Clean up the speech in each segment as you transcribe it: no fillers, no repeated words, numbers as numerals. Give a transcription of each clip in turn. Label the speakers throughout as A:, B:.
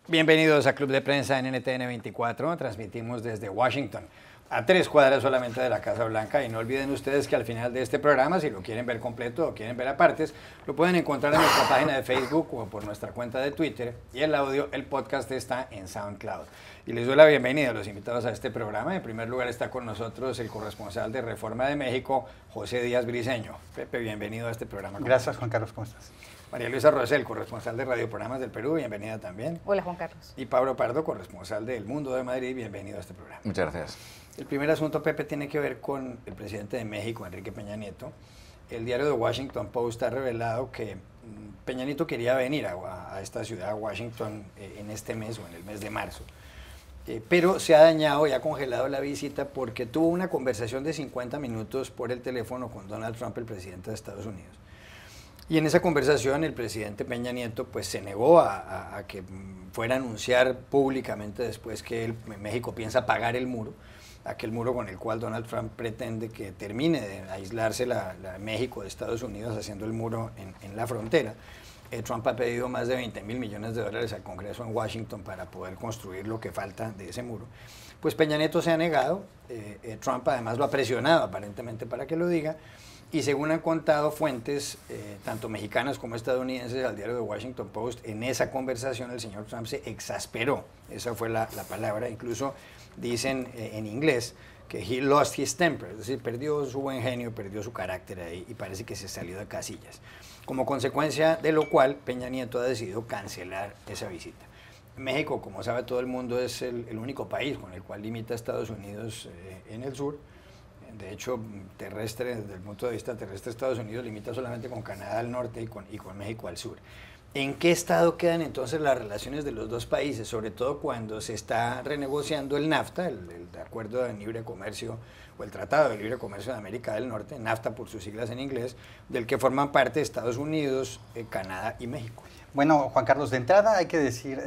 A: Bienvenidos a Club de Prensa en NTN 24, transmitimos desde Washington, a 3 cuadras solamente de la Casa Blanca, y no olviden ustedes que al final de este programa, si lo quieren ver completo o quieren ver a partes, lo pueden encontrar en nuestra página de Facebook o por nuestra cuenta de Twitter, y el podcast está en SoundCloud. Y les doy la bienvenida a los invitados a este programa. En primer lugar está con nosotros el corresponsal de Reforma de México, José Díaz Briceño. Pepe, bienvenido a este programa.
B: Gracias, Juan Carlos, ¿cómo estás?
A: María Luisa Rosell, corresponsal de Radioprogramas del Perú, bienvenida también.
C: Hola, Juan Carlos.
A: Y Pablo Pardo, corresponsal de El Mundo de Madrid, bienvenido a este programa.
D: Muchas gracias.
A: El primer asunto, Pepe, tiene que ver con el presidente de México, Enrique Peña Nieto. El diario The Washington Post ha revelado que Peña Nieto quería venir a esta ciudad, a Washington, en este mes o en el mes de marzo. Pero se ha dañado y ha congelado la visita porque tuvo una conversación de 50 minutos por el teléfono con Donald Trump, el presidente de Estados Unidos. Y en esa conversación el presidente Peña Nieto pues se negó a que fuera a anunciar públicamente después que México piensa pagar el muro, aquel muro con el cual Donald Trump pretende que termine de aislarse México de Estados Unidos haciendo el muro en la frontera. Trump ha pedido más de 20.000 millones de dólares al Congreso en Washington para poder construir lo que falta de ese muro. Pues Peña Nieto se ha negado, Trump además lo ha presionado aparentemente para que lo diga, y según han contado fuentes, tanto mexicanas como estadounidenses, al diario The Washington Post, en esa conversación el señor Trump se exasperó, esa fue la palabra, incluso dicen en inglés que he lost his temper, es decir, perdió su buen genio, perdió su carácter ahí y parece que se salió de casillas. Como consecuencia de lo cual, Peña Nieto ha decidido cancelar esa visita. México, como sabe todo el mundo, es el único país con el cual limita a Estados Unidos en el sur. De hecho, terrestre, desde el punto de vista terrestre, Estados Unidos limita solamente con Canadá al norte y con México al sur. ¿En qué estado quedan entonces las relaciones de los dos países? Sobre todo cuando se está renegociando el NAFTA, el Acuerdo de Libre Comercio, o el Tratado de Libre Comercio de América del Norte, NAFTA por sus siglas en inglés, del que forman parte Estados Unidos, Canadá y México.
B: Bueno, Juan Carlos, de entrada hay que decir,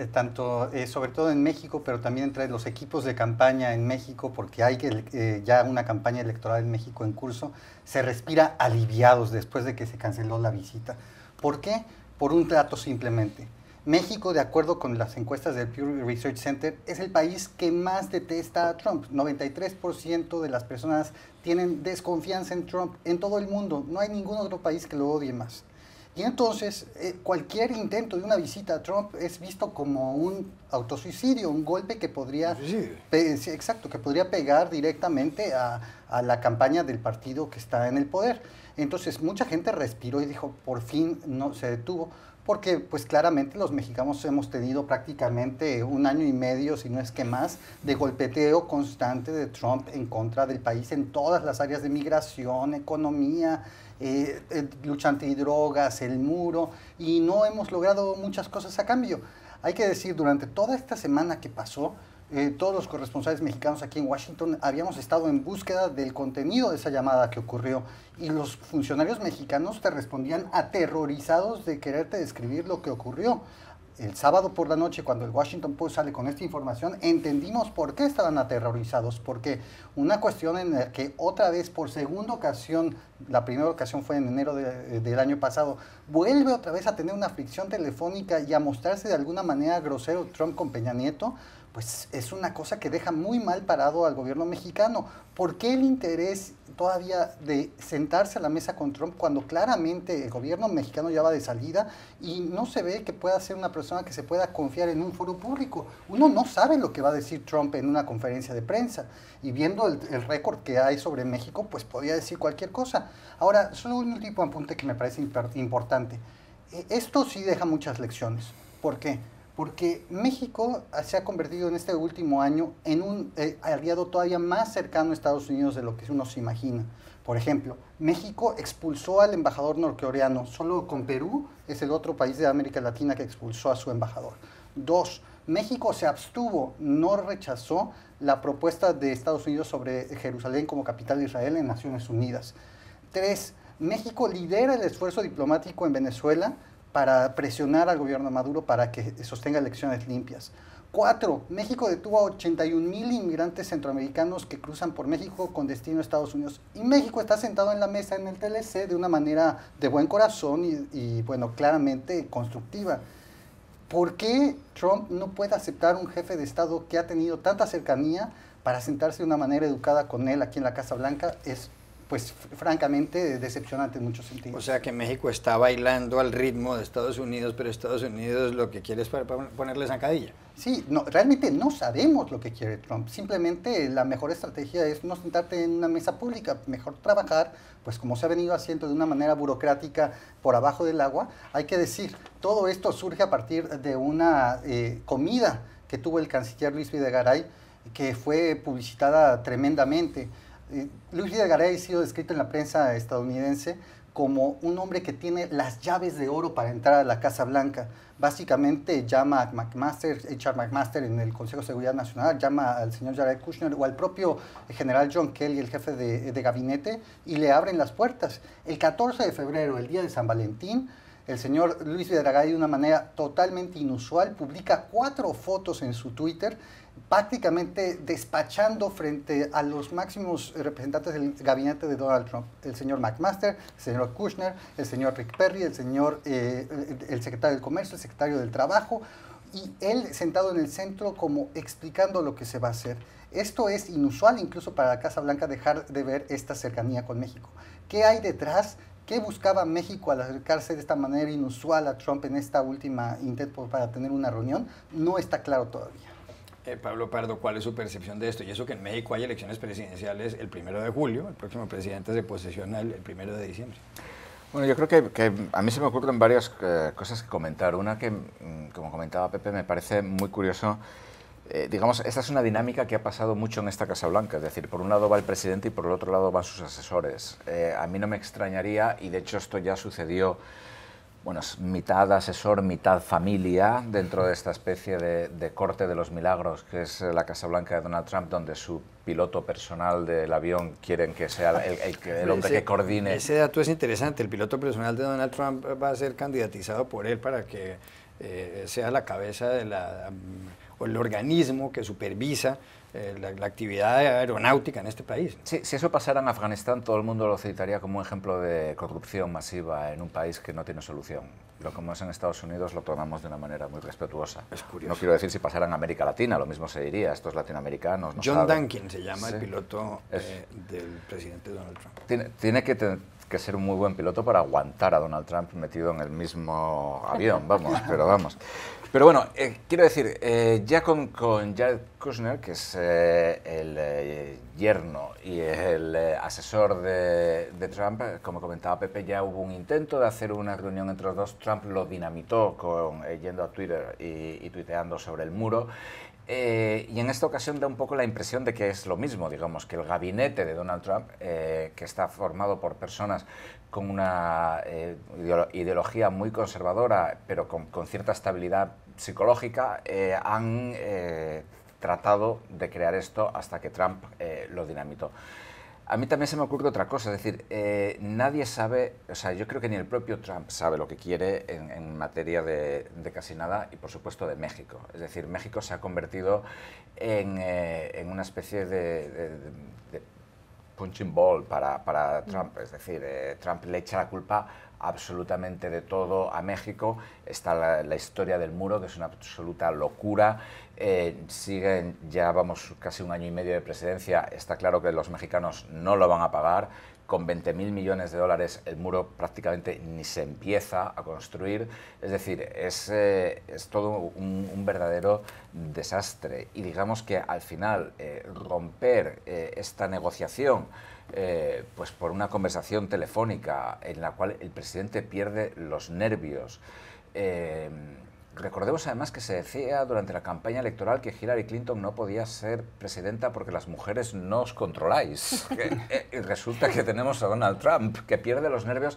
B: sobre todo en México, pero también entre los equipos de campaña en México, porque hay ya una campaña electoral en México en curso, se respira aliviados después de que se canceló la visita. ¿Por qué? Por un dato simplemente. México, de acuerdo con las encuestas del Pew Research Center, es el país que más detesta a Trump. 93% de las personas tienen desconfianza en Trump en todo el mundo. No hay ningún otro país que lo odie más. Y entonces, cualquier intento de una visita a Trump es visto como un autosuicidio, un golpe que podría, que podría pegar directamente a la campaña del partido que está en el poder. Entonces, mucha gente respiró y dijo, por fin no se detuvo, porque pues claramente los mexicanos hemos tenido prácticamente 1 año y medio, si no es que más, de golpeteo constante de Trump en contra del país en todas las áreas de migración, economía, lucha antidrogas, el muro, y no hemos logrado muchas cosas a cambio. Hay que decir, durante toda esta semana que pasó, todos los corresponsales mexicanos aquí en Washington habíamos estado en búsqueda del contenido de esa llamada que ocurrió, y los funcionarios mexicanos te respondían aterrorizados de quererte describir lo que ocurrió. El sábado por la noche, cuando el Washington Post sale con esta información, entendimos por qué estaban aterrorizados, porque una cuestión en la que otra vez, por segunda ocasión, la primera ocasión fue en enero del año pasado, vuelve otra vez a tener una fricción telefónica y a mostrarse de alguna manera grosero Trump con Peña Nieto, pues es una cosa que deja muy mal parado al gobierno mexicano. ¿Por qué el interés todavía de sentarse a la mesa con Trump cuando claramente el gobierno mexicano ya va de salida y no se ve que pueda ser una persona que se pueda confiar en un foro público? Uno no sabe lo que va a decir Trump en una conferencia de prensa, y viendo el récord que hay sobre México, pues podría decir cualquier cosa. Ahora, solo un último apunte que me parece importante. Esto sí deja muchas lecciones. ¿Por qué? Porque México se ha convertido en este último año en un aliado todavía más cercano a Estados Unidos de lo que uno se imagina. Por ejemplo, México expulsó al embajador norcoreano. Solo con Perú es el otro país de América Latina que expulsó a su embajador. 2, México se abstuvo, no rechazó la propuesta de Estados Unidos sobre Jerusalén como capital de Israel en Naciones Unidas. 3, México lidera el esfuerzo diplomático en Venezuela para presionar al gobierno de Maduro para que sostenga elecciones limpias. 4. México detuvo a 81,000 inmigrantes centroamericanos que cruzan por México con destino a Estados Unidos. Y México está sentado en la mesa en el TLC de una manera de buen corazón y bueno, claramente constructiva. ¿Por qué Trump no puede aceptar un jefe de Estado que ha tenido tanta cercanía para sentarse de una manera educada con él aquí en la Casa Blanca? Es, pues, francamente decepcionante en muchos sentidos.
A: O sea que México está bailando al ritmo de Estados Unidos, pero Estados Unidos lo que quiere es ponerle zancadilla.
B: Sí, no, realmente no sabemos lo que quiere Trump. Simplemente la mejor estrategia es no sentarte en una mesa pública, mejor trabajar, pues como se ha venido haciendo de una manera burocrática por abajo del agua. Hay que decir, todo esto surge a partir de una comida que tuvo el canciller Luis Videgaray, que fue publicitada tremendamente. Luis Videgaray ha sido descrito en la prensa estadounidense como un hombre que tiene las llaves de oro para entrar a la Casa Blanca. Básicamente llama a McMaster, H.R. McMaster en el Consejo de Seguridad Nacional, llama al señor Jared Kushner o al propio general John Kelly, el jefe de gabinete, y le abren las puertas. El 14 de febrero, el día de San Valentín, el señor Luis Videgaray, de una manera totalmente inusual, publica 4 fotos en su Twitter, prácticamente despachando frente a los máximos representantes del gabinete de Donald Trump, el señor McMaster, el señor Kushner, el señor Rick Perry, el señor el secretario del Comercio, el secretario del Trabajo, y él sentado en el centro como explicando lo que se va a hacer. Esto es inusual incluso para la Casa Blanca, dejar de ver esta cercanía con México. ¿Qué hay detrás? ¿Qué buscaba México al acercarse de esta manera inusual a Trump en esta última intento para tener una reunión? No está claro todavía.
A: Pablo Pardo, ¿cuál es su percepción de esto? Y eso que en México hay elecciones presidenciales el 1 de julio, el próximo presidente se posesiona el 1 de diciembre.
C: Bueno, yo creo que a mí se me ocurren varias cosas que comentar. Una que, como comentaba Pepe, me parece muy curioso. Digamos, esta es una dinámica que ha pasado mucho en esta Casa Blanca, es decir, por un lado va el presidente y por el otro lado van sus asesores. A mí no me extrañaría, y de hecho esto ya sucedió, bueno, es mitad asesor, mitad familia, dentro de esta especie de corte de los milagros, que es la Casa Blanca de Donald Trump, donde su piloto personal del avión quieren que sea el hombre que coordine.
A: Ese dato es interesante, el piloto personal de Donald Trump va a ser candidatizado por él para que sea la cabeza de o el organismo que supervisa la actividad aeronáutica en este país.
C: Sí, si eso pasara en Afganistán, todo el mundo lo citaría como un ejemplo de corrupción masiva en un país que no tiene solución. Lo como es en Estados Unidos lo tomamos de una manera muy respetuosa.
A: Es curioso.
C: No quiero decir si pasara en América Latina, lo mismo se diría, estos latinoamericanos no
A: John
C: saben.
A: Duncan se llama, sí, el piloto del presidente Donald Trump.
C: Tiene que ser un muy buen piloto para aguantar a Donald Trump metido en el mismo avión, vamos, pero vamos. Pero bueno, quiero decir, ya con Jared Kushner, que es el yerno y el asesor de Trump, como comentaba Pepe, ya hubo un intento de hacer una reunión entre los dos. Trump lo dinamitó yendo a Twitter y tuiteando sobre el muro. Y en esta ocasión da un poco la impresión de que es lo mismo, digamos, que el gabinete de Donald Trump, que está formado por personas con una ideología muy conservadora, pero con cierta estabilidad psicológica, han tratado de crear esto hasta que Trump lo dinamitó. A mí también se me ocurre otra cosa, es decir, nadie sabe, o sea, yo creo que ni el propio Trump sabe lo que quiere en materia de casi nada y, por supuesto, de México. Es decir, México se ha convertido en una especie de punching ball para Trump. Es decir, Trump le echa la culpa absolutamente de todo a México. Está la historia del muro, que es una absoluta locura. Siguen, ya vamos casi un año y medio de presidencia, está claro que los mexicanos no lo van a pagar. Con 20.000 millones de dólares el muro prácticamente ni se empieza a construir. Es decir, es todo un verdadero desastre. Y digamos que al final romper esta negociación pues por una conversación telefónica en la cual el presidente pierde los nervios. Recordemos además que se decía durante la campaña electoral que Hillary Clinton no podía ser presidenta porque las mujeres no os controláis. Y resulta que tenemos a Donald Trump, que pierde los nervios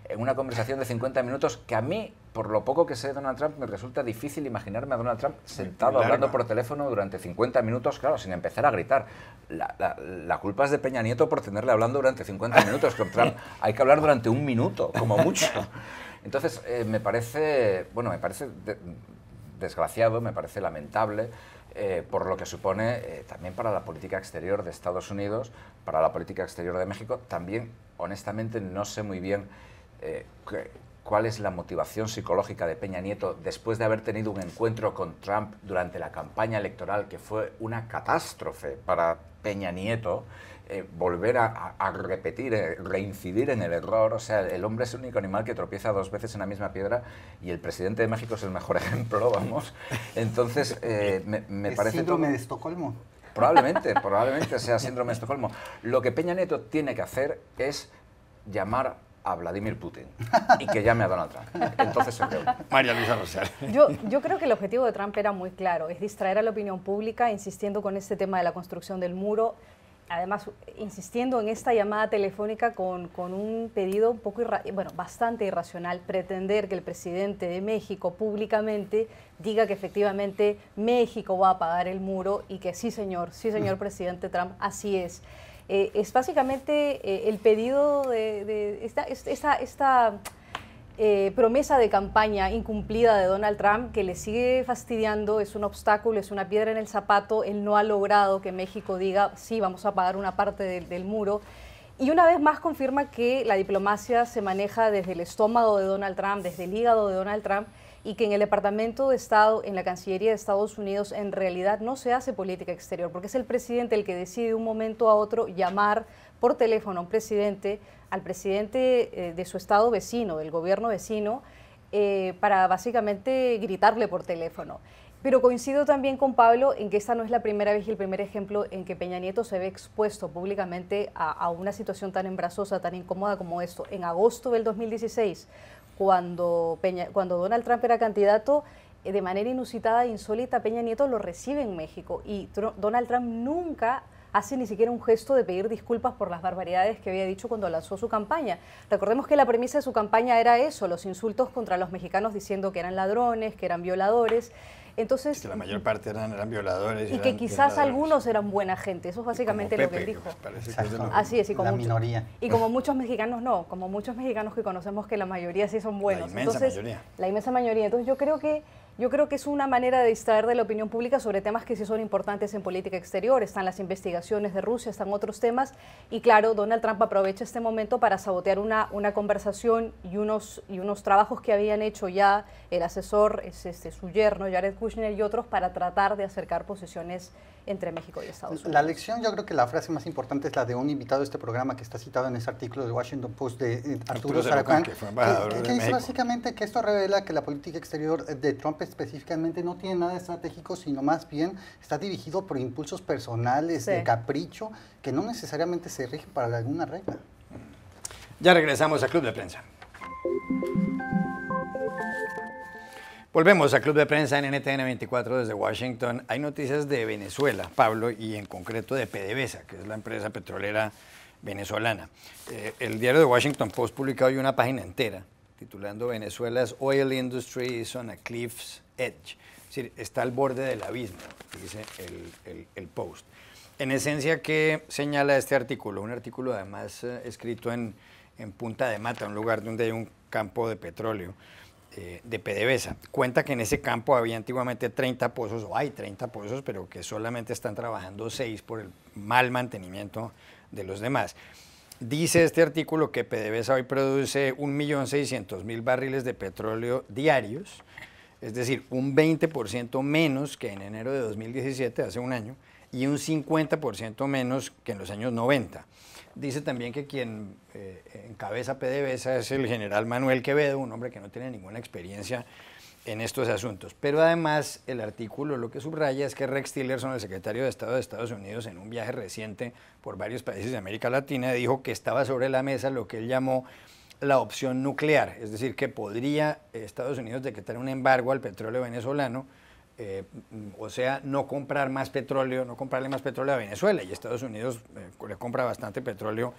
C: en una conversación de 50 minutos que a mí, por lo poco que sé de Donald Trump, me resulta difícil imaginarme a Donald Trump sentado hablando por teléfono durante 50 minutos, claro, sin empezar a gritar. La culpa es de Peña Nieto por tenerle hablando durante 50 minutos. Con Trump hay que hablar durante 1 minuto, como mucho. Entonces, me parece desgraciado, me parece lamentable, por lo que supone también para la política exterior de Estados Unidos, para la política exterior de México. También, honestamente, no sé muy bien cuál es la motivación psicológica de Peña Nieto después de haber tenido un encuentro con Trump durante la campaña electoral, que fue una catástrofe para Peña Nieto. Volver a repetir, reincidir en el error. O sea, el hombre es el único animal que tropieza 2 veces en la misma piedra, y el presidente de México es el mejor ejemplo, vamos. Entonces, me parece...
B: ¿Síndrome de Estocolmo?
C: Probablemente sea síndrome de Estocolmo. Lo que Peña Nieto tiene que hacer es llamar a Vladimir Putin y que llame a Donald Trump. Entonces se creo.
A: María Luisa Rosal.
D: Yo creo que el objetivo de Trump era muy claro, es distraer a la opinión pública insistiendo con este tema de la construcción del muro. Además, insistiendo en esta llamada telefónica con un pedido un poco bastante irracional, pretender que el presidente de México públicamente diga que efectivamente México va a pagar el muro y que sí señor presidente Trump, así es. Es básicamente el pedido de esta promesa de campaña incumplida de Donald Trump, que le sigue fastidiando, es un obstáculo, es una piedra en el zapato. Él no ha logrado que México diga, sí, vamos a pagar una parte del muro. Y una vez más confirma que la diplomacia se maneja desde el estómago de Donald Trump, desde el hígado de Donald Trump, y que en el Departamento de Estado, en la Cancillería de Estados Unidos, en realidad no se hace política exterior, porque es el presidente el que decide de un momento a otro llamar por teléfono a un presidente, al presidente de su estado vecino, del gobierno vecino, para básicamente gritarle por teléfono. Pero coincido también con Pablo en que esta no es la primera vez y el primer ejemplo en que Peña Nieto se ve expuesto públicamente a una situación tan embarazosa, tan incómoda como esto. En agosto del 2016, cuando Donald Trump era candidato, de manera inusitada e insólita, Peña Nieto lo recibe en México, y Donald Trump nunca hace ni siquiera un gesto de pedir disculpas por las barbaridades que había dicho cuando lanzó su campaña. Recordemos que la premisa de su campaña era eso, los insultos contra los mexicanos, diciendo que eran ladrones, que eran violadores. Entonces,
A: que la mayor parte eran violadores.
D: Y que quizás algunos eran buena gente, eso es básicamente lo que él dijo. Así es, y como
B: minoría.
D: Y como muchos mexicanos no, como muchos mexicanos que conocemos que la mayoría sí son buenos. La inmensa mayoría. Entonces yo creo que es una manera de distraer de la opinión pública sobre temas que sí son importantes en política exterior. Están las investigaciones de Rusia, están otros temas, y claro, Donald Trump aprovecha este momento para sabotear una conversación y unos trabajos que habían hecho ya el asesor, su yerno, Jared Kushner, y otros, para tratar de acercar posiciones entre México y Estados Unidos.
B: La lección, yo creo que la frase más importante es la de un invitado de este programa que está citado en ese artículo del Washington Post de Arturo Saracán,
A: que fue embajador
B: que dice básicamente que esto revela que la política exterior de Trump específicamente no tiene nada estratégico, sino más bien está dirigido por impulsos personales, de capricho, que no necesariamente se rigen para alguna regla.
A: Ya regresamos a Club de Prensa. Volvemos a Club de Prensa en NTN 24 desde Washington. Hay noticias de Venezuela, Pablo, y en concreto de PDVSA, que es la empresa petrolera venezolana. El diario de Washington Post publicó hoy una página entera titulando Venezuela's Oil Industry is on a Cliff's Edge. Es decir, está al borde del abismo, dice el Post. En esencia, ¿qué señala este artículo? Un artículo además escrito en Punta de Mata, un lugar donde hay un campo de petróleo de PDVSA. Cuenta que en ese campo había antiguamente 30 pozos, o hay 30 pozos, pero que solamente están trabajando 6 por el mal mantenimiento de los demás. Dice este artículo que PDVSA hoy produce 1.600.000 barriles de petróleo diarios, es decir, un 20% menos que en enero de 2017, hace un año, y un 50% menos que en los años 90. Dice también que quien encabeza PDVSA es el general Manuel Quevedo, un hombre que no tiene ninguna experiencia en estos asuntos. Pero además el artículo lo que subraya es que Rex Tillerson, el secretario de Estado de Estados Unidos, en un viaje reciente por varios países de América Latina, dijo que estaba sobre la mesa lo que él llamó la opción nuclear, es decir, que podría Estados Unidos decretar un embargo al petróleo venezolano, o sea, no comprar más petróleo, no comprarle más petróleo a Venezuela, y Estados Unidos le compra bastante petróleo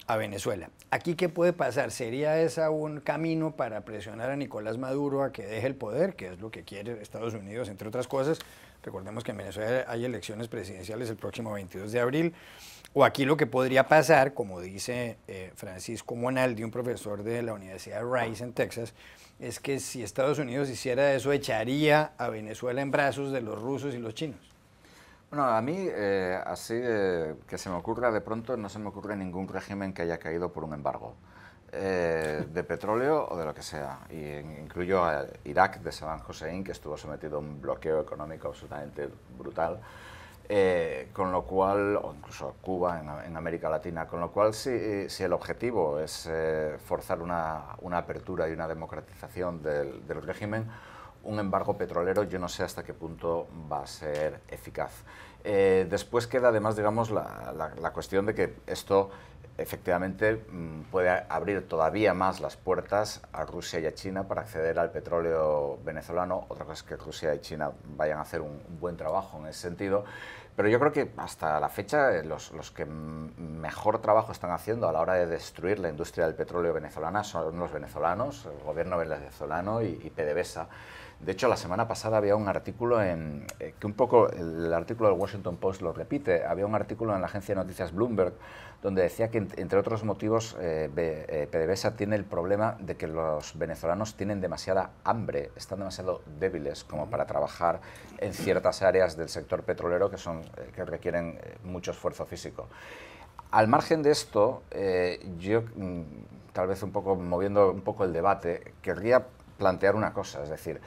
A: a Venezuela. ¿Aquí qué puede pasar? ¿Sería ese un camino para presionar a Nicolás Maduro a que deje el poder, que es lo que quiere Estados Unidos, entre otras cosas? Recordemos que en Venezuela hay elecciones presidenciales el próximo 22 de abril. O aquí lo que podría pasar, como dice Francisco Monaldi, un profesor de la Universidad de Rice en Texas, es que si Estados Unidos hiciera eso, echaría a Venezuela en brazos de los rusos y los chinos.
C: Bueno, a mí, así que se me ocurra de pronto, no se me ocurre ningún régimen que haya caído por un embargo de petróleo o de lo que sea. Y incluyo a Irak de Saddam Hussein, que estuvo sometido a un bloqueo económico absolutamente brutal, con lo cual, o incluso Cuba en América Latina, con lo cual si el objetivo es forzar una apertura y una democratización del régimen, un embargo petrolero yo no sé hasta qué punto va a ser eficaz. Después queda además, digamos, la cuestión de que esto efectivamente puede abrir todavía más las puertas a Rusia y a China para acceder al petróleo venezolano. Otra cosa es que Rusia y China vayan a hacer un buen trabajo en ese sentido. Pero yo creo que hasta la fecha los que mejor trabajo están haciendo a la hora de destruir la industria del petróleo venezolana son los venezolanos, el gobierno venezolano y PDVSA. De hecho, la semana pasada había un artículo que un poco el artículo del Washington Post lo repite. Había un artículo en la agencia de noticias Bloomberg donde decía que, entre otros motivos, PDVSA tiene el problema de que los venezolanos tienen demasiada hambre, están demasiado débiles como para trabajar en ciertas áreas del sector petrolero que requieren mucho esfuerzo físico. Al margen de esto, yo, tal vez moviendo un poco el debate, querría plantear una cosa, es decir,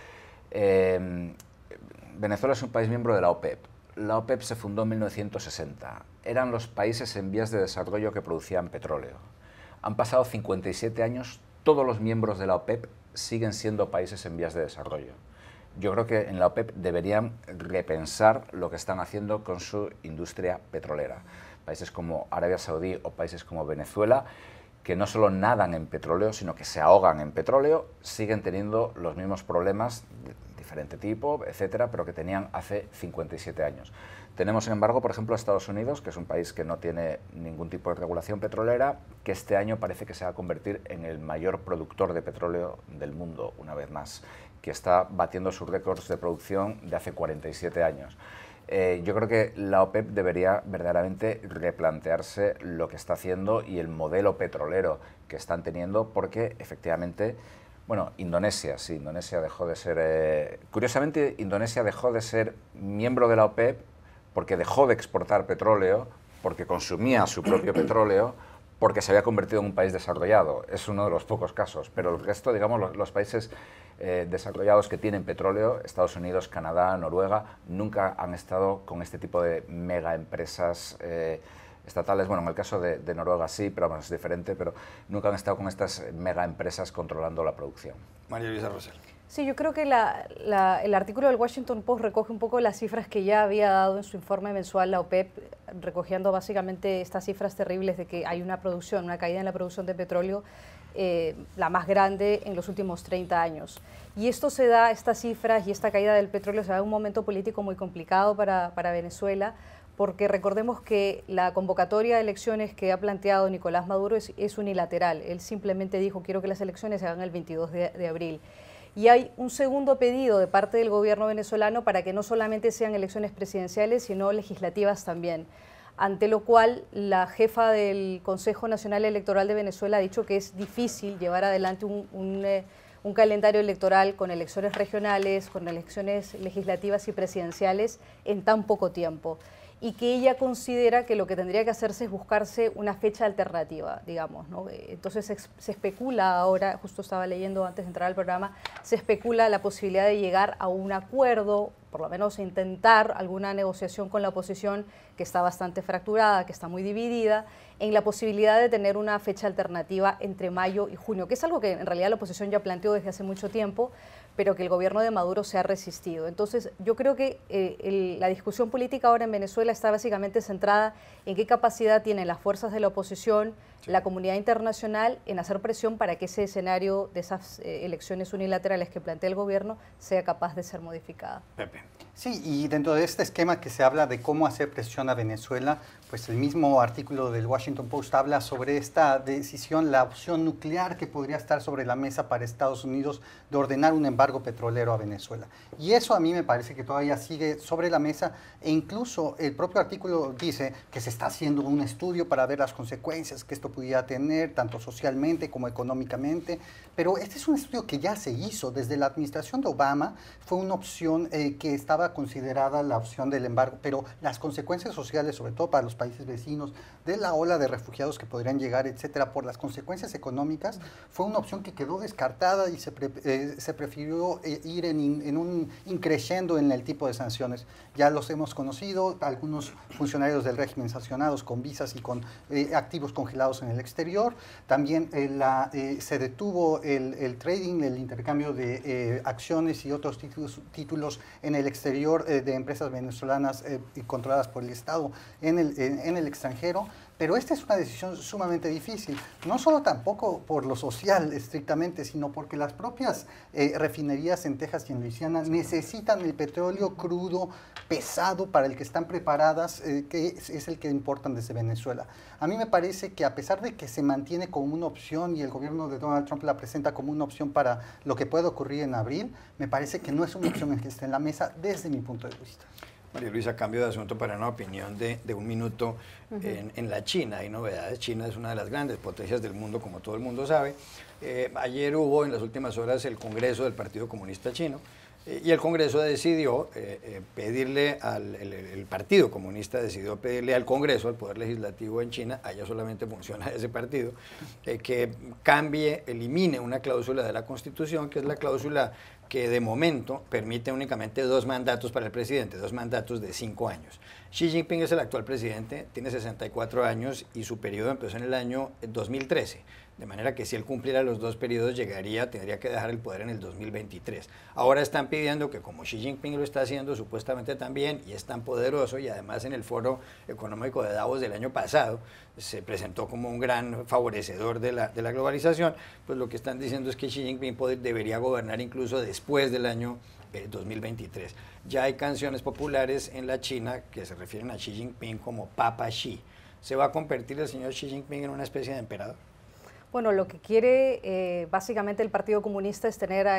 C: Venezuela es un país miembro de la OPEP. La OPEP se fundó en 1960. Eran los países en vías de desarrollo que producían petróleo. Han pasado 57 años, todos los miembros de la OPEP siguen siendo países en vías de desarrollo. Yo creo que en la OPEP deberían repensar lo que están haciendo con su industria petrolera. Países como Arabia Saudí o países como Venezuela, que no solo nadan en petróleo, sino que se ahogan en petróleo, siguen teniendo los mismos problemas de diferente tipo, etcétera, pero que tenían hace 57 años. Tenemos, sin embargo, por ejemplo, a Estados Unidos, que es un país que no tiene ningún tipo de regulación petrolera, que este año parece que se va a convertir en el mayor productor de petróleo del mundo, una vez más, que está batiendo sus récords de producción de hace 47 años. Yo creo que la OPEP debería verdaderamente replantearse lo que está haciendo y el modelo petrolero que están teniendo, porque efectivamente, bueno, Indonesia, sí, Indonesia dejó de ser... curiosamente, Indonesia dejó de ser miembro de la OPEP porque dejó de exportar petróleo, porque consumía su propio petróleo, porque se había convertido en un país desarrollado. Es uno de los pocos casos, pero el resto, digamos, los países desarrollados que tienen petróleo, Estados Unidos, Canadá, Noruega, nunca han estado con este tipo de mega empresas estatales. Bueno, en el caso de Noruega sí, pero bueno, es diferente, pero nunca han estado con estas mega empresas controlando la producción.
A: María Luisa Rosell.
D: Sí, yo creo que el artículo del Washington Post recoge un poco las cifras que ya había dado en su informe mensual la OPEP, recogiendo básicamente estas cifras terribles de que hay una caída en la producción de petróleo, la más grande en los últimos 30 años. Y estas cifras y esta caída del petróleo se da en un momento político muy complicado para Venezuela, porque recordemos que la convocatoria de elecciones que ha planteado Nicolás Maduro es unilateral. Él simplemente dijo, quiero que las elecciones se hagan el 22 de abril. Y hay un segundo pedido de parte del gobierno venezolano para que no solamente sean elecciones presidenciales, sino legislativas también, ante lo cual la jefa del Consejo Nacional Electoral de Venezuela ha dicho que es difícil llevar adelante un calendario electoral con elecciones regionales, con elecciones legislativas y presidenciales en tan poco tiempo, y que ella considera que lo que tendría que hacerse es buscarse una fecha alternativa, digamos, ¿no? Entonces se especula ahora, justo estaba leyendo antes de entrar al programa, se especula la posibilidad de llegar a un acuerdo, por lo menos intentar alguna negociación con la oposición, que está bastante fracturada, que está muy dividida, en la posibilidad de tener una fecha alternativa entre mayo y junio, que es algo que en realidad la oposición ya planteó desde hace mucho tiempo, pero que el gobierno de Maduro se ha resistido. Entonces, yo creo que la discusión política ahora en Venezuela está básicamente centrada en qué capacidad tienen las fuerzas de la oposición, la comunidad internacional, en hacer presión para que ese escenario de esas elecciones unilaterales que plantea el gobierno sea capaz de ser modificada.
A: Pepe.
B: Sí, y dentro de este esquema que se habla de cómo hacer presión a Venezuela, pues el mismo artículo del Washington Post habla sobre esta decisión, la opción nuclear que podría estar sobre la mesa para Estados Unidos de ordenar un embargo petrolero a Venezuela. Y eso a mí me parece que todavía sigue sobre la mesa, e incluso el propio artículo dice que se está haciendo un estudio para ver las consecuencias que esto pudiera tener, tanto socialmente como económicamente, pero este es un estudio que ya se hizo desde la administración de Obama. Fue una opción que estaba considerada, la opción del embargo, pero las consecuencias sociales, sobre todo para los países vecinos, de la ola de refugiados que podrían llegar, etcétera, por las consecuencias económicas, fue una opción que quedó descartada y se prefirió ir en un increciendo en el tipo de sanciones. Ya los hemos conocido, algunos funcionarios del régimen sancionados con visas y con activos congelados en el exterior. También se detuvo el trading, el intercambio de acciones y otros títulos en el exterior de empresas venezolanas controladas por el Estado en el extranjero. Pero esta es una decisión sumamente difícil, no solo tampoco por lo social estrictamente, sino porque las propias refinerías en Texas y en Luisiana necesitan el petróleo crudo, pesado, para el que están preparadas, que es el que importan desde Venezuela. A mí me parece que a pesar de que se mantiene como una opción y el gobierno de Donald Trump la presenta como una opción para lo que puede ocurrir en abril, me parece que no es una opción que esté en la mesa desde mi punto de vista.
A: María Luisa, cambio de asunto para una opinión de un minuto. En la China hay novedades. China es una de las grandes potencias del mundo, como todo el mundo sabe. Ayer hubo en las últimas horas el Congreso del Partido Comunista Chino y el Congreso decidió pedirle el Partido Comunista decidió pedirle al Congreso, al Poder Legislativo en China, allá solamente funciona ese partido, que elimine una cláusula de la Constitución, que es la cláusula que de momento permite únicamente 2 mandatos para el presidente, 2 mandatos de 5 años. Xi Jinping es el actual presidente, tiene 64 años y su periodo empezó en el año 2013, de manera que si él cumpliera los 2 periodos tendría que dejar el poder en el 2023. Ahora están pidiendo que, como Xi Jinping lo está haciendo supuestamente también y es tan poderoso, y además en el Foro Económico de Davos del año pasado se presentó como un gran favorecedor de la globalización, pues lo que están diciendo es que Xi Jinping debería gobernar incluso después del año 2023. Ya hay canciones populares en la China que se refieren a Xi Jinping como Papa Xi. ¿Se va a convertir el señor Xi Jinping en una especie de emperador?
D: Bueno, lo que quiere básicamente el Partido Comunista es tenerlo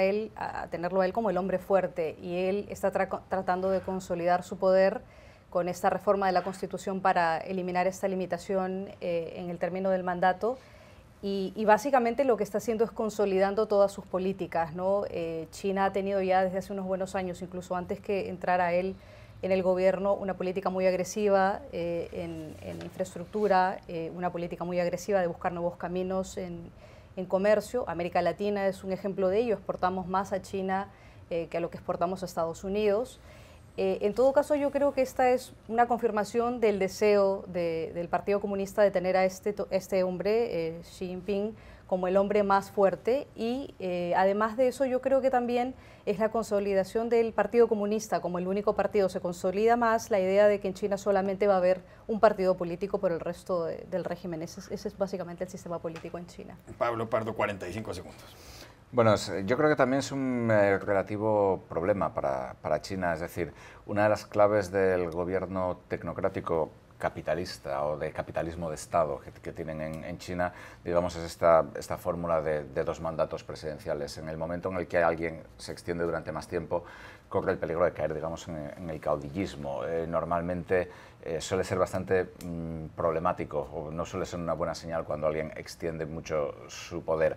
D: a él como el hombre fuerte, y él está tratando de consolidar su poder con esta reforma de la Constitución para eliminar esta limitación en el término del mandato. Y básicamente lo que está haciendo es consolidando todas sus políticas, ¿no? China ha tenido ya desde hace unos buenos años, incluso antes que entrara él en el gobierno, una política muy agresiva en infraestructura, una política muy agresiva de buscar nuevos caminos en comercio. América Latina es un ejemplo de ello, exportamos más a China que a lo que exportamos a Estados Unidos. En todo caso, yo creo que esta es una confirmación del deseo del Partido Comunista de tener a este hombre, Xi Jinping, como el hombre más fuerte, y además de eso yo creo que también es la consolidación del Partido Comunista como el único partido. Se consolida más la idea de que en China solamente va a haber un partido político por el resto del régimen. Ese es básicamente el sistema político en China.
A: Pablo Pardo, 45 segundos.
C: Bueno, yo creo que también es un relativo problema para China, es decir, una de las claves del gobierno tecnocrático capitalista o de capitalismo de Estado que tienen en China, digamos, es esta fórmula de 2 mandatos presidenciales. En el momento en el que alguien se extiende durante más tiempo, corre el peligro de caer, digamos, en el caudillismo. Normalmente suele ser bastante problemático, o no suele ser una buena señal cuando alguien extiende mucho su poder.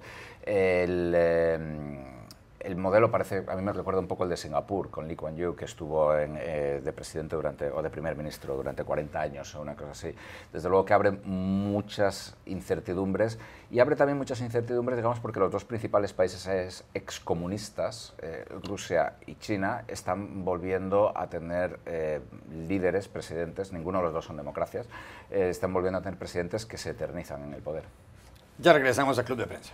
C: El modelo a mí me recuerda un poco el de Singapur, con Lee Kuan Yew, que estuvo de presidente o de primer ministro durante 40 años o una cosa así. Desde luego que abre muchas incertidumbres, y abre también muchas incertidumbres, digamos, porque los 2 principales países excomunistas, Rusia y China, están volviendo a tener líderes, presidentes, ninguno de los 2 son democracias, están volviendo a tener presidentes que se eternizan en el poder.
A: Ya regresamos a Club de Prensa.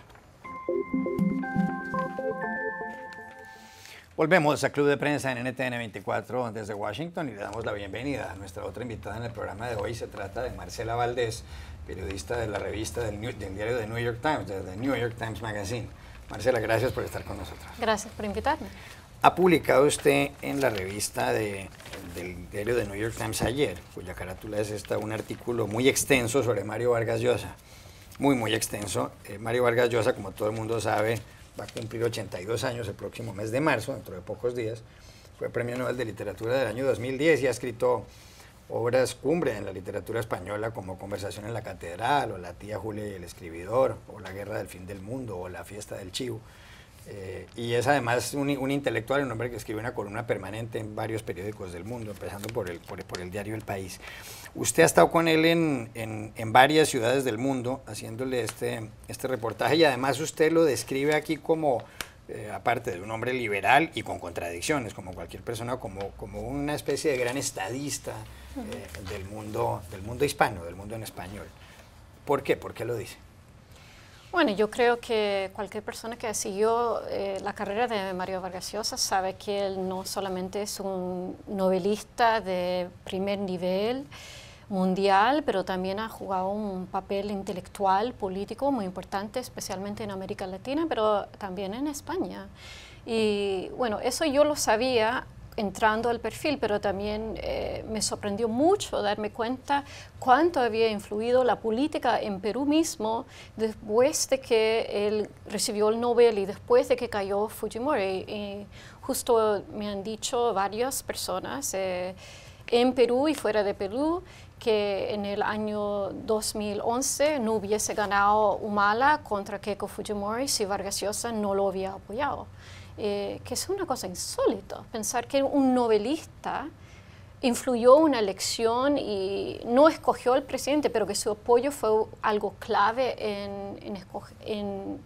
A: Volvemos a Club de Prensa en NTN 24 desde Washington, y le damos la bienvenida a nuestra otra invitada en el programa de hoy. Se trata de Marcela Valdés, periodista de la revista del diario The New York Times, de The New York Times Magazine. Marcela, gracias por estar con nosotros.
E: Gracias por invitarme.
A: Ha publicado usted en la revista del diario The New York Times ayer, cuya carátula es un artículo muy extenso sobre Mario Vargas Llosa, muy extenso. Mario Vargas Llosa, como todo el mundo sabe, va a cumplir 82 años el próximo mes de marzo, dentro de pocos días. Fue Premio Nobel de Literatura del año 2010 y ha escrito obras cumbre en la literatura española como Conversación en la Catedral, o La tía Julia y el escribidor, o La guerra del fin del mundo, o La fiesta del chivo. Y es además un intelectual, un hombre que escribe una columna permanente en varios periódicos del mundo, empezando por el diario El País. Usted ha estado con él en varias ciudades del mundo haciéndole este reportaje, y además usted lo describe aquí como, aparte de un hombre liberal y con contradicciones, como cualquier persona, como una especie de gran estadista del mundo hispano, del mundo en español. ¿Por qué? ¿Por qué lo dice?
E: Bueno, yo creo que cualquier persona que siguió la carrera de Mario Vargas Llosa sabe que él no solamente es un novelista de primer nivel mundial, pero también ha jugado un papel intelectual, político muy importante, especialmente en América Latina, pero también en España. Y bueno, eso yo lo sabía entrando al perfil, pero también me sorprendió mucho darme cuenta cuánto había influido la política en Perú mismo después de que él recibió el Nobel y después de que cayó Fujimori. Y justo me han dicho varias personas en Perú y fuera de Perú que en el año 2011 no hubiese ganado Humala contra Keiko Fujimori si Vargas Llosa no lo había apoyado. Que es una cosa insólita, pensar que un novelista influyó una elección y no escogió al presidente, pero que su apoyo fue algo clave en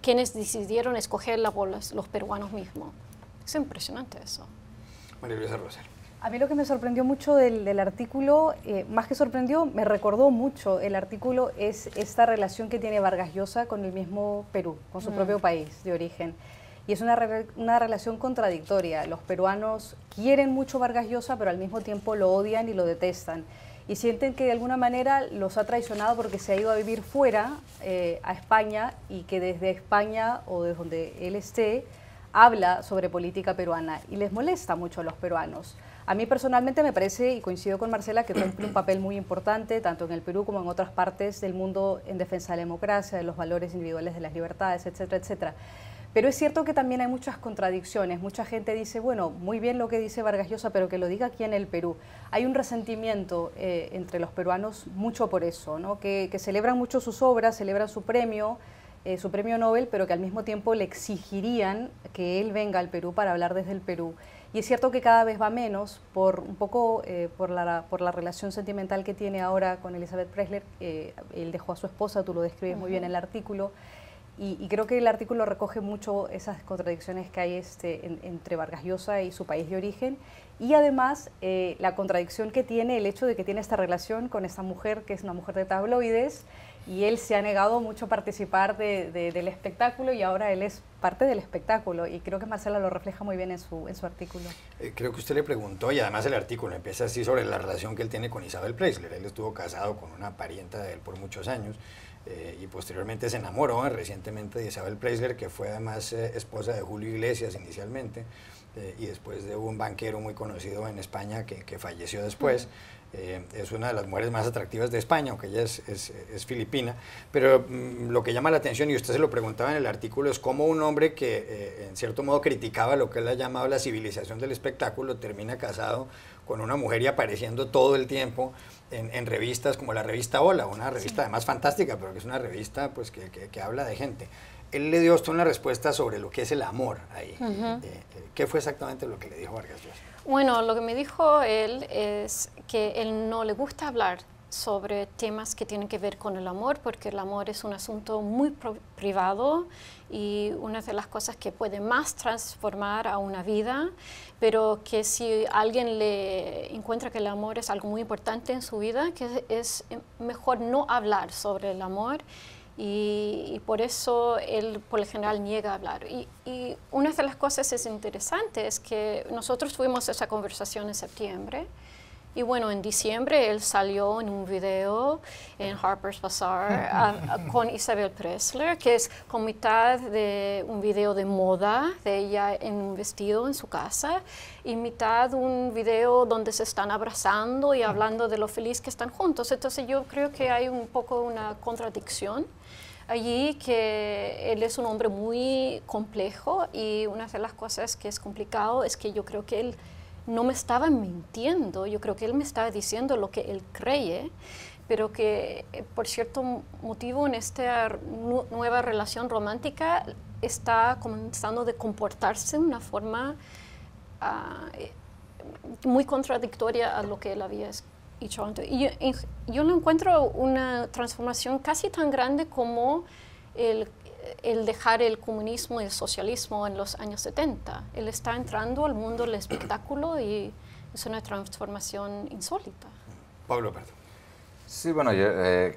E: quienes decidieron escogerla por los peruanos mismos. Es impresionante eso.
A: María Luisa Roser.
D: A mí lo que me sorprendió mucho del artículo, más que sorprendió, me recordó mucho el artículo, es esta relación que tiene Vargas Llosa con el mismo Perú, con su propio país de origen. Y es una relación contradictoria. Los peruanos quieren mucho Vargas Llosa, pero al mismo tiempo lo odian y lo detestan. Y sienten que de alguna manera los ha traicionado porque se ha ido a vivir fuera, a España, y que desde España o desde donde él esté, habla sobre política peruana. Y les molesta mucho a los peruanos. A mí personalmente me parece, y coincido con Marcela, que cumple un papel muy importante, tanto en el Perú como en otras partes del mundo, en defensa de la democracia, de los valores individuales, de las libertades, etcétera, etcétera. Pero es cierto que también hay muchas contradicciones. Mucha gente dice, bueno, muy bien lo que dice Vargas Llosa, pero que lo diga aquí en el Perú. Hay un resentimiento entre los peruanos mucho por eso, ¿no? Que celebran mucho sus obras, celebran su premio Nobel, pero que al mismo tiempo le exigirían que él venga al Perú para hablar desde el Perú. Y es cierto que cada vez va menos, un poco por la relación sentimental que tiene ahora con Elizabeth Preisler. Él dejó a su esposa, tú lo describes muy bien en el artículo. Y creo que el artículo recoge mucho esas contradicciones que hay entre Vargas Llosa y su país de origen, y además la contradicción que tiene el hecho de que tiene esta relación con esta mujer, que es una mujer de tabloides, y él se ha negado mucho a participar del espectáculo, y ahora él es parte del espectáculo, y creo que Marcela lo refleja muy bien en su artículo.
A: Creo que usted le preguntó, y además el artículo empieza así, sobre la relación que él tiene con Isabel Preisler. Él estuvo casado con una parienta de él por muchos años, y posteriormente se enamoró recientemente de Isabel Preisler, que fue además esposa de Julio Iglesias inicialmente, y después de un banquero muy conocido en España que falleció después. Es una de las mujeres más atractivas de España, aunque ella es filipina. Pero lo que llama la atención, y usted se lo preguntaba en el artículo, es cómo un hombre que en cierto modo criticaba lo que él ha llamado la civilización del espectáculo termina casado con una mujer y apareciendo todo el tiempo en revistas como la revista Hola, una revista además fantástica, pero que es una revista pues, que habla de gente. Él le dio a usted una respuesta sobre lo que es el amor ahí. ¿Qué fue exactamente lo que le dijo Vargas Llosa?
E: Bueno, lo que me dijo él es que él no le gusta hablar sobre temas que tienen que ver con el amor, porque el amor es un asunto muy privado y una de las cosas que puede más transformar a una vida, pero que si alguien le encuentra que el amor es algo muy importante en su vida, que es mejor no hablar sobre el amor. Y por eso él por lo general niega a hablar. Y una de las cosas es interesante es que nosotros tuvimos esa conversación en septiembre Y bueno, en diciembre él salió en un video en Harper's Bazaar con Isabel Presley, que es con mitad de un video de moda de ella en un vestido en su casa y mitad un video donde se están abrazando y hablando de lo feliz que están juntos. Entonces yo creo que hay un poco una contradicción allí, que él es un hombre muy complejo, y una de las cosas que es complicado es que yo creo que él no me estaba mintiendo, yo creo que él me estaba diciendo lo que él cree, pero que por cierto motivo en esta nueva relación romántica está comenzando a comportarse de una forma muy contradictoria a lo que él había dicho antes. Y yo lo encuentro una transformación casi tan grande como el dejar el comunismo y el socialismo en los años 70. Él está entrando al mundo del espectáculo y es una transformación insólita.
A: Pablo, perdón.
C: Sí, bueno,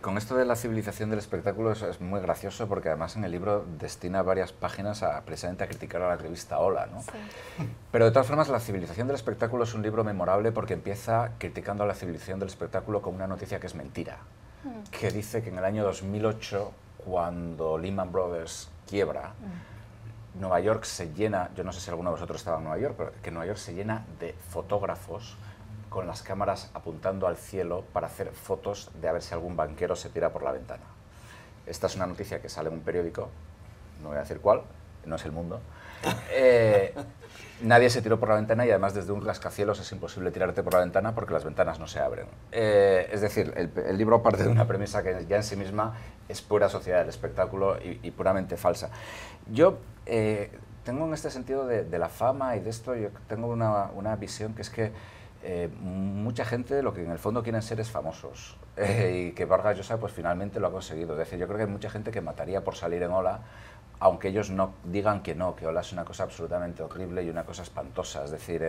C: con esto de la civilización del espectáculo es muy gracioso, porque además en el libro destina varias páginas precisamente a criticar a la revista Hola, ¿no? Sí. Pero de todas formas, La civilización del espectáculo es un libro memorable porque empieza criticando a la civilización del espectáculo con una noticia que es mentira, que dice que en el año 2008, cuando Lehman Brothers quiebra, Nueva York se llena, yo no sé si alguno de vosotros estaba en Nueva York, pero que Nueva York se llena de fotógrafos con las cámaras apuntando al cielo para hacer fotos de a ver si algún banquero se tira por la ventana. Esta es una noticia que sale en un periódico, no voy a decir cuál, no es El Mundo. Nadie se tiró por la ventana, y además desde un rascacielos es imposible tirarte por la ventana porque las ventanas no se abren. Es decir, el libro parte de una premisa que ya en sí misma es pura sociedad del espectáculo y puramente falsa. Yo tengo en este sentido de la fama y de esto, yo tengo una visión que es que mucha gente lo que en el fondo quieren ser es famosos, y que Vargas Llosa pues finalmente lo ha conseguido. Es decir, yo creo que hay mucha gente que mataría por salir en Hola, aunque ellos no digan que no, que Hola es una cosa absolutamente horrible y una cosa espantosa. Es decir,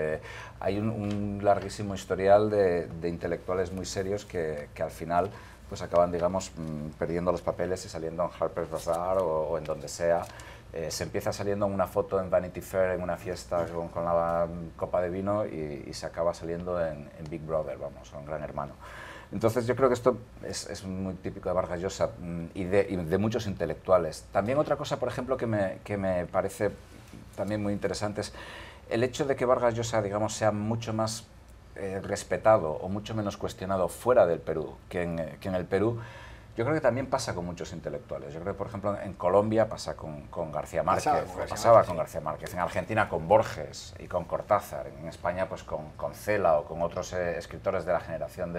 C: hay un larguísimo historial de intelectuales muy serios que al final pues acaban, digamos, perdiendo los papeles y saliendo en Harper's Bazaar o en donde sea. Se empieza saliendo en una foto en Vanity Fair, en una fiesta con la copa de vino, y se acaba saliendo en Big Brother, vamos, en Gran Hermano. Entonces yo creo que esto es muy típico de Vargas Llosa y de muchos intelectuales. También otra cosa, por ejemplo, que me parece también muy interesante es el hecho de que Vargas Llosa, digamos, sea mucho más respetado o mucho menos cuestionado fuera del Perú que en el Perú. Yo creo que también pasa con muchos intelectuales. Yo creo que, por ejemplo, en Colombia pasa con García Márquez, pasaba con García Márquez, en Argentina con Borges y con Cortázar, en España pues con Cela o con otros escritores de la generación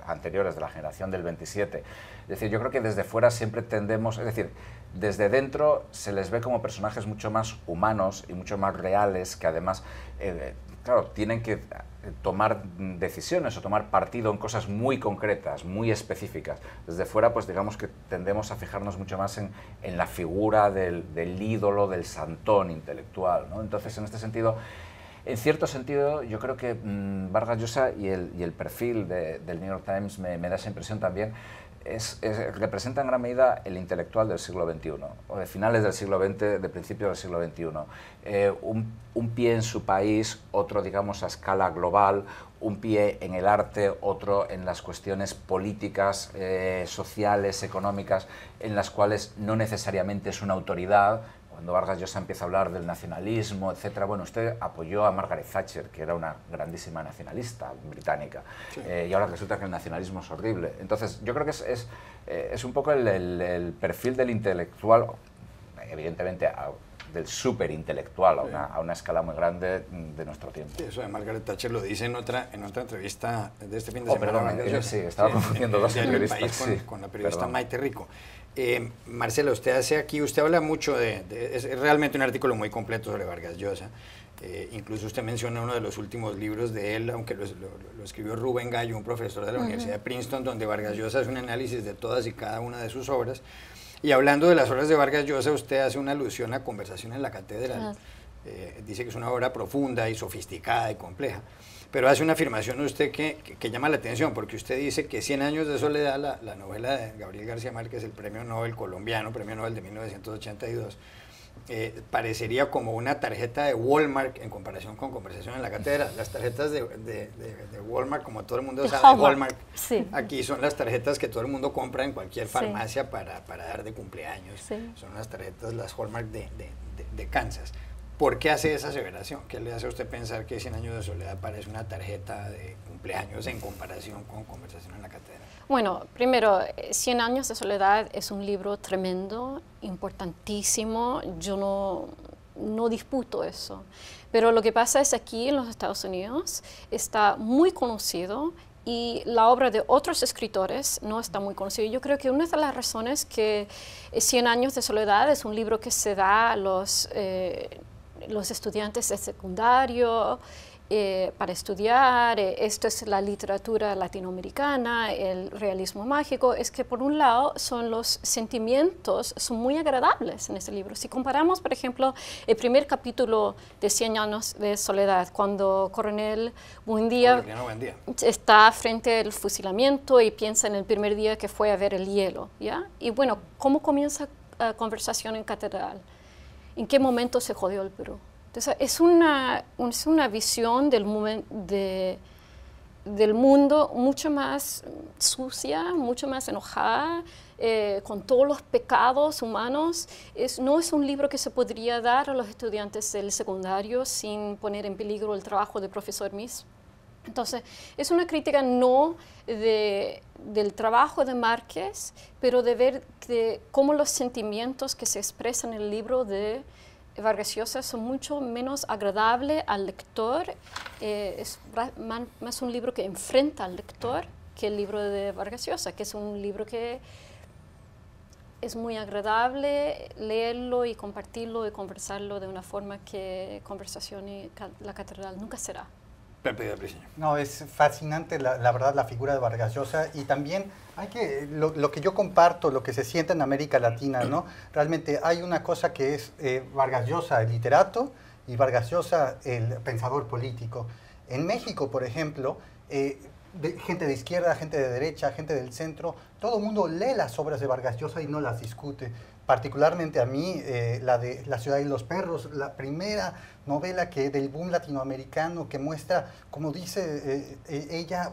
C: anteriores, de la generación del 27. Es decir, yo creo que desde fuera siempre tendemos, es decir, desde dentro se les ve como personajes mucho más humanos y mucho más reales, que además, claro, tienen que tomar decisiones o tomar partido en cosas muy concretas, muy específicas. Desde fuera, pues digamos que tendemos a fijarnos mucho más en la figura del ídolo, del santón intelectual, ¿no? Entonces, en este sentido, en cierto sentido, yo creo que Vargas Llosa y el perfil del New York Times me da esa impresión también. Representa en gran medida el intelectual del siglo XXI, o de finales del siglo XX, de principios del siglo XXI. Un pie en su país, otro, digamos, a escala global, un pie en el arte, otro en las cuestiones políticas, sociales, económicas, en las cuales no necesariamente es una autoridad. Cuando Vargas Llosa empieza a hablar del nacionalismo, etcétera, bueno, usted apoyó a Margaret Thatcher, que era una grandísima nacionalista británica, sí. Y ahora resulta que el nacionalismo es horrible. Entonces, yo creo que es un poco el perfil del intelectual, evidentemente del superintelectual, a una escala muy grande de nuestro tiempo.
A: Sí, eso de Margaret Thatcher lo dice en otra entrevista de este fin de semana.
C: Perdón, sí, estaba confundiendo dos periodistas.
A: Con la periodista Maite Rico. Marcela, usted habla mucho es realmente un artículo muy completo sobre Vargas Llosa. Incluso usted menciona uno de los últimos libros de él, aunque lo escribió Rubén Gallo, un profesor de la Universidad de Princeton, donde Vargas Llosa hace un análisis de todas y cada una de sus obras. Y hablando de las obras de Vargas Llosa, usted hace una alusión a Conversación en la Catedral. Dice que es una obra profunda y sofisticada y compleja. Pero hace una afirmación usted que llama la atención, porque usted dice que 100 años de soledad, la novela de Gabriel García Márquez, el premio Nobel colombiano, premio Nobel de 1982, parecería como una tarjeta de Walmart en comparación con Conversación en la Cátedra. Las tarjetas de Walmart, como todo el mundo sabe, de Walmart,
D: sí.
A: aquí son las tarjetas que todo el mundo compra en cualquier farmacia para dar de cumpleaños.
D: Sí.
A: Son las tarjetas, las Hallmark de Kansas. ¿Por qué hace esa aseveración? ¿Qué le hace a usted pensar que 100 años de soledad parece una tarjeta de cumpleaños en comparación con Conversación en la Cátedra?
E: Bueno, primero, 100 años de soledad es un libro tremendo, importantísimo. Yo no disputo eso. Pero lo que pasa es aquí en los Estados Unidos está muy conocido y la obra de otros escritores no está muy conocida. Yo creo que una de las razones que 100 años de soledad es un libro que se da a los estudiantes de secundario para estudiar, esto es la literatura latinoamericana, el realismo mágico, es que por un lado son los sentimientos, son muy agradables en ese libro. Si comparamos, por ejemplo, el primer capítulo de 100 años de soledad, cuando Coronel Buendía está frente al fusilamiento y piensa en el primer día que fue a ver el hielo, ¿ya? Y bueno, ¿cómo comienza la conversación en catedral? ¿En qué momento se jodió el Perú? Entonces, es una visión del mundo mucho más sucia, mucho más enojada, con todos los pecados humanos. No es un libro que se podría dar a los estudiantes del secundario sin poner en peligro el trabajo del profesor mismo. Entonces, es una crítica no del trabajo de Márquez, pero de ver cómo los sentimientos que se expresan en el libro de Vargas Llosa son mucho menos agradables al lector. Es más un libro que enfrenta al lector que el libro de Vargas Llosa, que es un libro que es muy agradable leerlo y compartirlo y conversarlo de una forma que Conversación y la Catedral nunca será.
B: No, es fascinante la verdad la figura de Vargas Llosa y también lo que yo comparto, lo que se siente en América Latina, ¿no? Realmente hay una cosa que es Vargas Llosa, el literato, y Vargas Llosa, el pensador político. En México, por ejemplo, gente de izquierda, gente de derecha, gente del centro, todo el mundo lee las obras de Vargas Llosa y no las discute. Particularmente a mí, la de La ciudad y los perros, la primera novela del boom latinoamericano que muestra, como dice ella,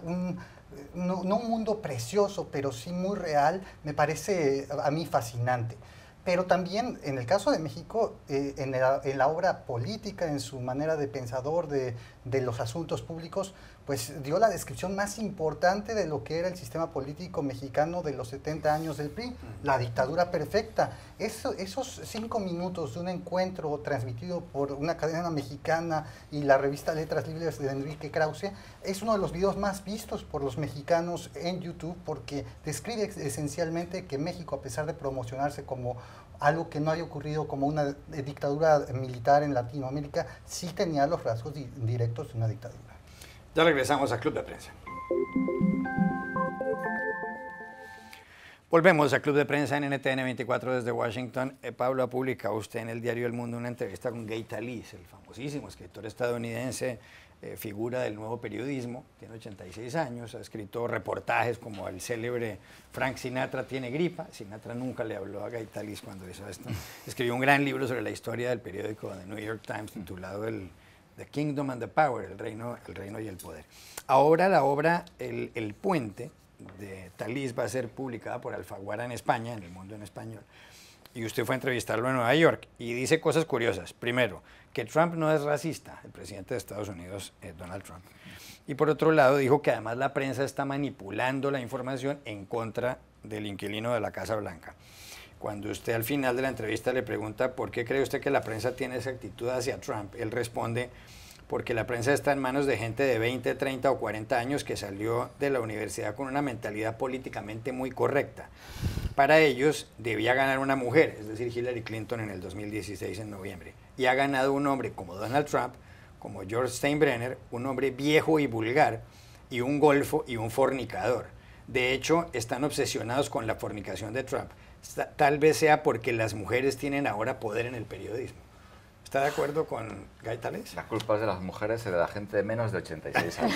B: no un mundo precioso, pero sí muy real, me parece a mí fascinante. Pero también, en el caso de México, en la obra política, en su manera de pensador de los asuntos públicos, pues dio la descripción más importante de lo que era el sistema político mexicano de los 70 años del PRI, la dictadura perfecta. Esos 5 minutos de un encuentro transmitido por una cadena mexicana y la revista Letras Libres de Enrique Krause, es uno de los videos más vistos por los mexicanos en YouTube porque describe esencialmente que México, a pesar de promocionarse como algo que no había ocurrido como una dictadura militar en Latinoamérica, sí tenía los rasgos directos de una dictadura.
A: Ya regresamos a Club de Prensa. Volvemos a Club de Prensa en NTN 24 desde Washington. Pablo, ha publicado usted en el diario El Mundo una entrevista con Gay Talese, el famosísimo escritor estadounidense, figura del nuevo periodismo, tiene 86 años, ha escrito reportajes como el célebre Frank Sinatra tiene gripa. Sinatra nunca le habló a Gay Talese cuando hizo esto. Escribió un gran libro sobre la historia del periódico The New York Times titulado The Kingdom and the Power, el reino y el poder. Ahora la obra El Puente de Talese va a ser publicada por Alfaguara en España, en El Mundo en Español. Y usted fue a entrevistarlo en Nueva York y dice cosas curiosas. Primero, que Trump no es racista, el presidente de Estados Unidos, Donald Trump. Y por otro lado, dijo que además la prensa está manipulando la información en contra del inquilino de la Casa Blanca. Cuando usted al final de la entrevista le pregunta por qué cree usted que la prensa tiene esa actitud hacia Trump, él responde: porque la prensa está en manos de gente de 20, 30 o 40 años que salió de la universidad con una mentalidad políticamente muy correcta. Para ellos debía ganar una mujer, es decir, Hillary Clinton en el 2016 en noviembre. Y ha ganado un hombre como Donald Trump, como George Steinbrenner, un hombre viejo y vulgar, y un golfo y un fornicador. De hecho, están obsesionados con la fornicación de Trump. Tal vez sea porque las mujeres tienen ahora poder en el periodismo. ¿Está de acuerdo con Gay Talese?
C: La culpa es de las mujeres y de la gente de menos de 86 años.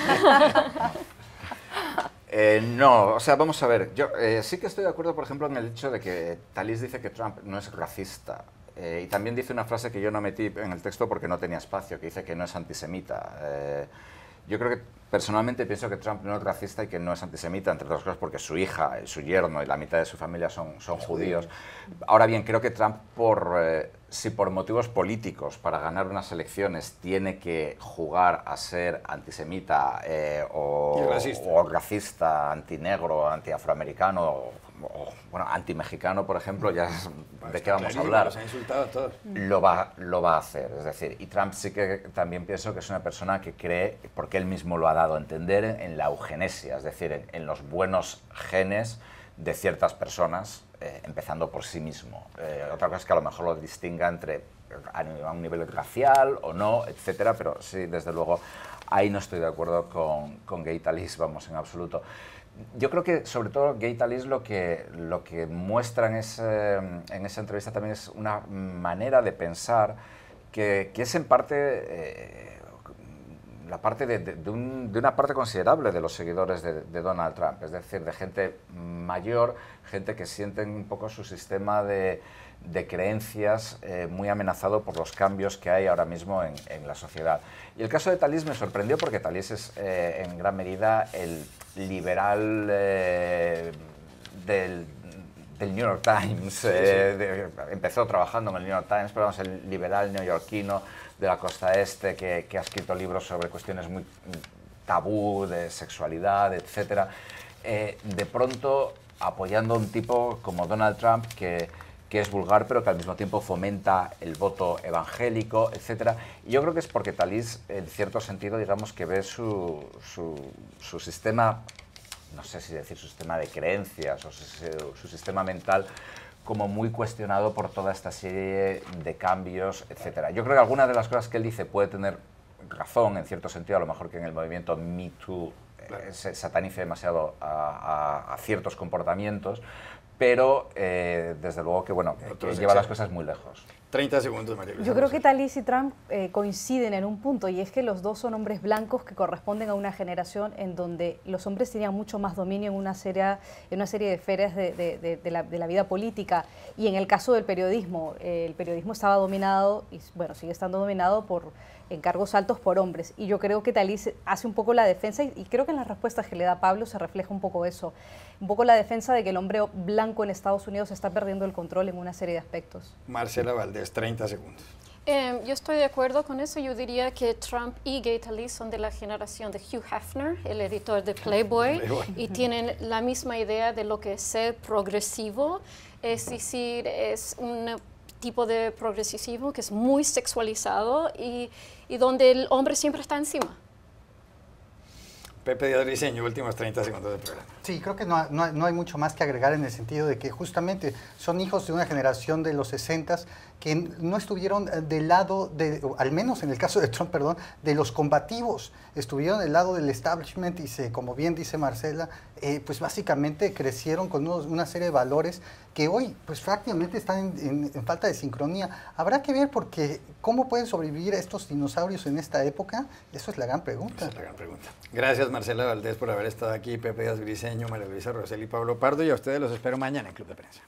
C: No, o sea, vamos a ver. Yo sí que estoy de acuerdo, por ejemplo, en el hecho de que Talese dice que Trump no es racista. Y también dice una frase que yo no metí en el texto porque no tenía espacio, que dice que no es antisemita. Yo creo que personalmente pienso que Trump no es racista y que no es antisemita, entre otras cosas porque su hija, su yerno y la mitad de su familia son judíos. Ahora bien, creo que Trump, si por motivos políticos para ganar unas elecciones tiene que jugar a ser antisemita o racista, antinegro, antiafroamericano o bueno, antimexicano, por ejemplo, ya de qué vamos a hablar.
A: Los ha insultado a todos.
C: Lo va a hacer, es decir, y Trump sí que también pienso que es una persona que cree, porque él mismo lo ha dado a entender, en la eugenesia, es decir, en los buenos genes de ciertas personas, empezando por sí mismo. Otra cosa es que a lo mejor lo distinga entre a un nivel racial o no, etcétera, pero sí, desde luego, ahí no estoy de acuerdo con Gay Talese, vamos, en absoluto. Yo creo que, sobre todo, Gay Talese lo que muestra en esa entrevista también es una manera de pensar que es en parte la parte de una parte considerable de los seguidores de Donald Trump, es decir, de gente mayor, gente que sienten un poco su sistema de creencias muy amenazado por los cambios que hay ahora mismo en la sociedad. Y el caso de Talese me sorprendió porque Talese es en gran medida el liberal del New York Times. Empezó trabajando en el New York Times, pero vamos, el liberal neoyorquino de la costa este que ha escrito libros sobre cuestiones muy tabú, de sexualidad, etc. De pronto apoyando a un tipo como Donald Trump que es vulgar, pero que al mismo tiempo fomenta el voto evangélico, etc. Y yo creo que es porque Talese, en cierto sentido, digamos que ve su sistema, no sé si decir su sistema de creencias o su sistema mental, como muy cuestionado por toda esta serie de cambios, etc. Yo creo que algunas de las cosas que él dice puede tener razón, en cierto sentido, a lo mejor que en el movimiento Me Too se satanice demasiado a ciertos comportamientos, pero desde luego que, bueno, que lleva las cosas muy lejos.
A: 30 segundos, María Luisa.
D: Yo creo que Talese y Trump coinciden en un punto, y es que los dos son hombres blancos que corresponden a una generación en donde los hombres tenían mucho más dominio en una serie de esferas de la vida política. Y en el caso del periodismo, el periodismo estaba dominado, y bueno, sigue estando dominado en cargos altos por hombres. Y yo creo que Talese hace un poco la defensa, y creo que en las respuestas que le da Pablo se refleja un poco eso, un poco la defensa de que el hombre blanco en Estados Unidos está perdiendo el control en una serie de aspectos.
A: Marcela Valdés, 30 segundos.
E: Yo estoy de acuerdo con eso. Yo diría que Trump y Gay Talese son de la generación de Hugh Hefner, el editor de Playboy, y tienen la misma idea de lo que es ser progresivo, es decir, es un tipo de progresivismo que es muy sexualizado y donde el hombre siempre está encima.
A: Pepe Díaz Briceño, últimos 30 segundos del programa.
B: Sí, creo que no hay mucho más que agregar en el sentido de que justamente son hijos de una generación de los 60s que no estuvieron del lado, al menos en el caso de Trump, perdón, de los combativos, estuvieron del lado del establishment y como bien dice Marcela, pues básicamente crecieron con una serie de valores que hoy pues prácticamente están en falta de sincronía. Habrá que ver porque cómo pueden sobrevivir estos dinosaurios en esta época, eso es la gran pregunta.
A: Esa es la gran pregunta. Gracias Marcela Valdés por haber estado aquí, Pepe Díaz Briceño, María Luisa Rosell y Pablo Pardo, y a ustedes los espero mañana en Club de Prensa.